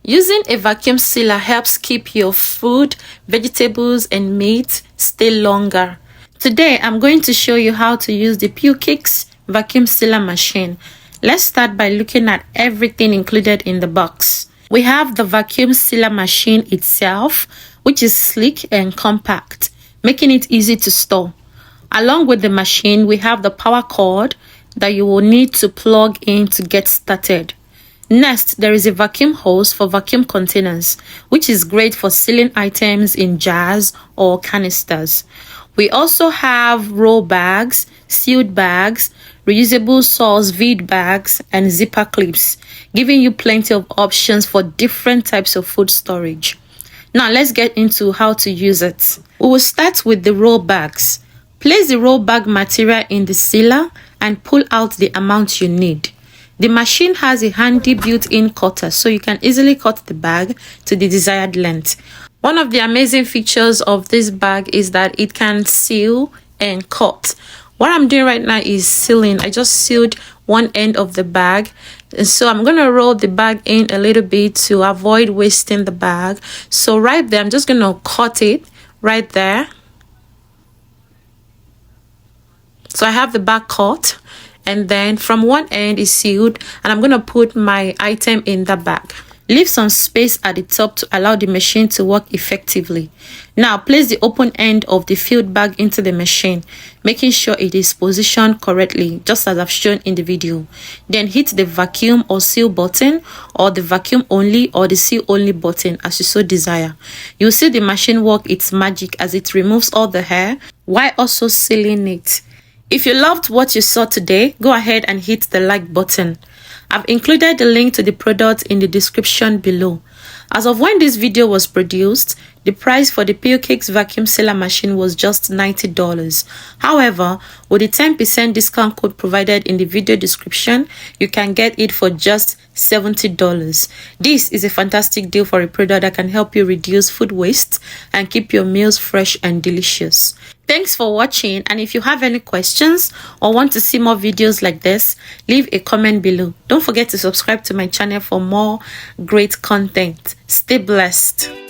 Using a vacuum sealer helps keep your food, vegetables, and meat stay longer. Today, I'm going to show you how to use the Pyukix vacuum sealer machine. Let's start by looking at everything included in the box. We have the vacuum sealer machine itself, which is sleek and compact, making it easy to store. Along with the machine, we have the power cord that you will need to plug in to get started. Next, there is a vacuum hose for vacuum containers, which is great for sealing items in jars or canisters. We also have roll bags, sealed bags, reusable sauce vid bags, and zipper clips, giving you plenty of options for different types of food storage. Now let's get into how to use it. We will start with the roll bags. Place the roll bag material in the sealer and pull out the amount you need. The machine has a handy built-in cutter, so you can easily cut the bag to the desired length. One of the amazing features of this bag is that it can seal and cut. What I'm doing right now is sealing. I just sealed one end of the bag, and so I'm going to roll the bag in a little bit to avoid wasting the bag. So right there, I'm just going to cut it right there. So I have the bag cut, and then from one end is sealed, and I'm going to put my item in the bag. Leave some space at the top to allow the machine to work effectively. Now place the open end of the filled bag into the machine, making sure it is positioned correctly, just as I've shown in the video. Then hit the vacuum or seal button, or the vacuum only or the seal only button as you so desire. You'll see the machine work its magic as it removes all the hair while also sealing it. If you loved what you saw today, go ahead and hit the like button. I've included the link to the product in the description below. As of when this video was produced, the price for the Pyukix vacuum sealer machine was just $90. However, with the 10% discount code provided in the video description, you can get it for just $70. This is a fantastic deal for a product that can help you reduce food waste and keep your meals fresh and delicious. Thanks for watching, and if you have any questions or want to see more videos like this, leave a comment below. Don't forget to subscribe to my channel for more great content. Stay blessed.